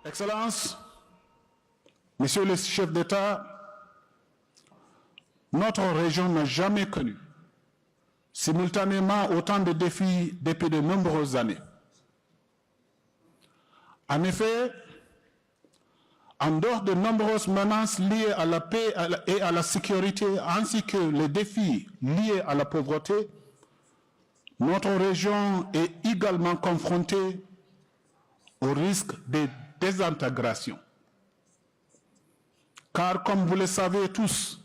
Excellences, Messieurs les chefs d'État, notre région n'a jamais connu simultanément autant de défis depuis de nombreuses années. En effet, en dehors de nombreuses menaces liées à la paix et à la sécurité, ainsi que les défis liés à la pauvreté, notre région est également confrontée au risque de désintégration. Car, comme vous le savez tous,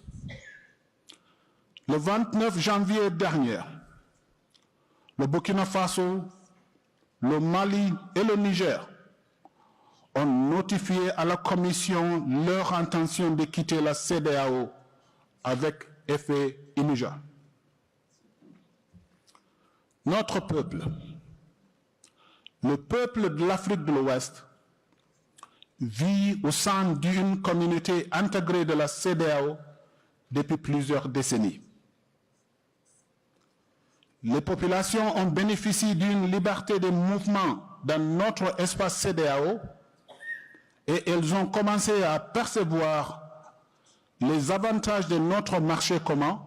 le 29 janvier dernier, le Burkina Faso, le Mali et le Niger ont notifié à la Commission leur intention de quitter la CEDEAO avec effet immédiat. Notre peuple, le peuple de l'Afrique de l'Ouest, vit au sein d'une communauté intégrée de la CEDEAO depuis plusieurs décennies. Les populations ont bénéficié d'une liberté de mouvement dans notre espace CEDEAO et elles ont commencé à percevoir les avantages de notre marché commun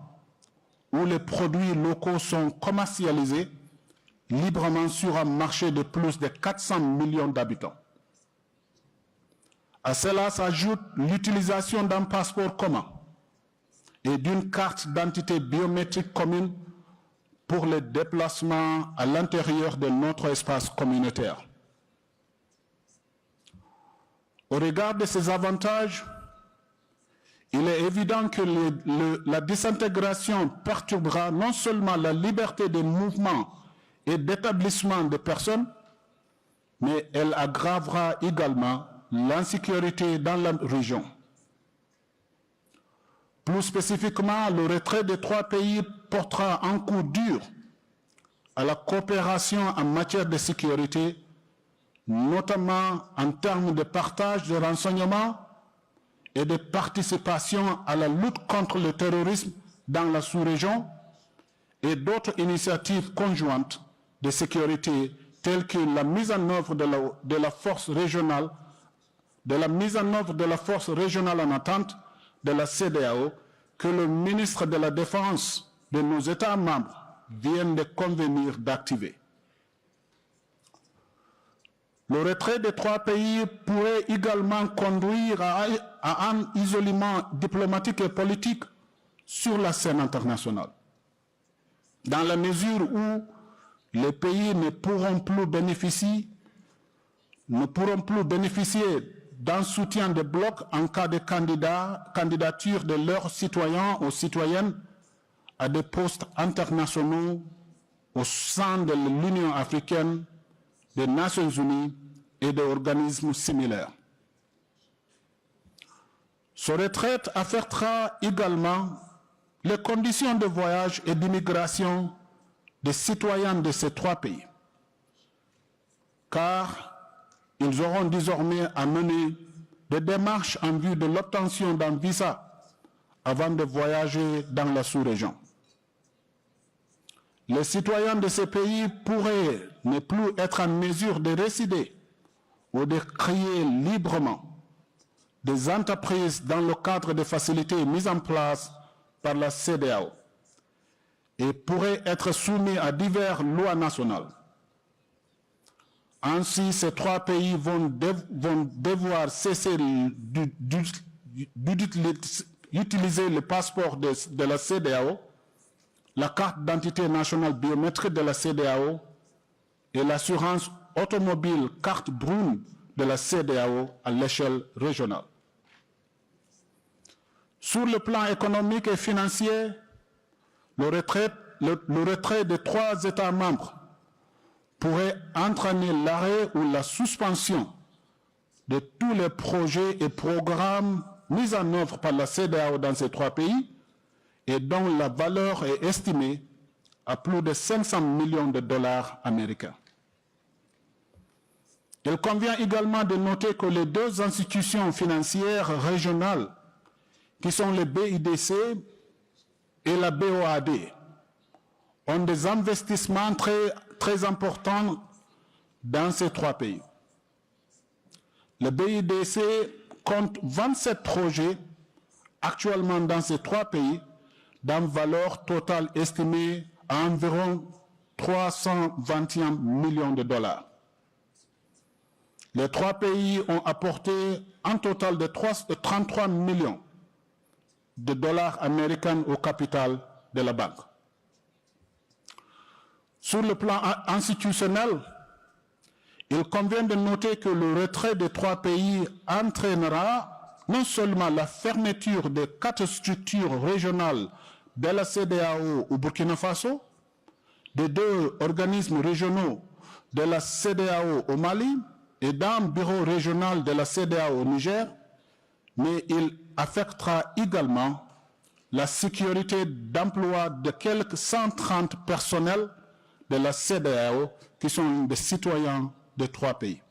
où les produits locaux sont commercialisés librement sur un marché de plus de 400 millions d'habitants. À cela s'ajoute l'utilisation d'un passeport commun et d'une carte d'identité biométrique commune pour les déplacements à l'intérieur de notre espace communautaire. Au regard de ces avantages, il est évident que la désintégration perturbera non seulement la liberté de mouvement et d'établissement des personnes, mais elle aggravera également l'insécurité dans la région. Plus spécifiquement, le retrait des trois pays portera un coup dur à la coopération en matière de sécurité, notamment en termes de partage de renseignements et de participation à la lutte contre le terrorisme dans la sous-région et d'autres initiatives conjointes de sécurité telles que la mise en œuvre de la force régionale en attente de la CEDEAO que le ministre de la Défense de nos États membres vient de convenir d'activer. Le retrait des trois pays pourrait également conduire à un isolement diplomatique et politique sur la scène internationale, dans la mesure où les pays ne pourront plus bénéficier d'un soutien de bloc en cas de candidature de leurs citoyens ou citoyennes à des postes internationaux au sein de l'Union africaine, des Nations unies et d'organismes similaires. Ce retrait affectera également les conditions de voyage et d'immigration des citoyens de ces trois pays, car ils auront désormais à mener des démarches en vue de l'obtention d'un visa avant de voyager dans la sous-région. Les citoyens de ces pays pourraient ne plus être en mesure de résider ou de créer librement des entreprises dans le cadre des facilités mises en place par la CEDEAO et pourraient être soumis à diverses lois nationales. Ainsi, ces trois pays vont devoir cesser d'utiliser le passeport de la CEDEAO, la carte d'identité nationale biométrique de la CEDEAO et l'assurance automobile carte brune de la CEDEAO à l'échelle régionale. Sur le plan économique et financier, le retrait de trois États membres pourrait entraîner l'arrêt ou la suspension de tous les projets et programmes mis en œuvre par la CEDEAO dans ces trois pays et dont la valeur est estimée à plus de 500 millions de dollars américains. Il convient également de noter que les deux institutions financières régionales, qui sont le BIDC et la BOAD, ont des investissements très importants dans ces trois pays. Le BIDC compte 27 projets actuellement dans ces 3 pays, d'une valeur totale estimée à environ 321 millions de dollars. Les 3 pays ont apporté un total de 33 millions de dollars américains au capital de la banque. Sur le plan institutionnel, il convient de noter que le retrait des 3 pays entraînera non seulement la fermeture des 4 structures régionales de la CEDEAO au Burkina Faso, des 2 organismes régionaux de la CEDEAO au Mali et d'un bureau régional de la CEDEAO au Niger, mais il affectera également la sécurité d'emploi de quelques 130 personnels de la CEDEAO qui sont des citoyens de 3 pays.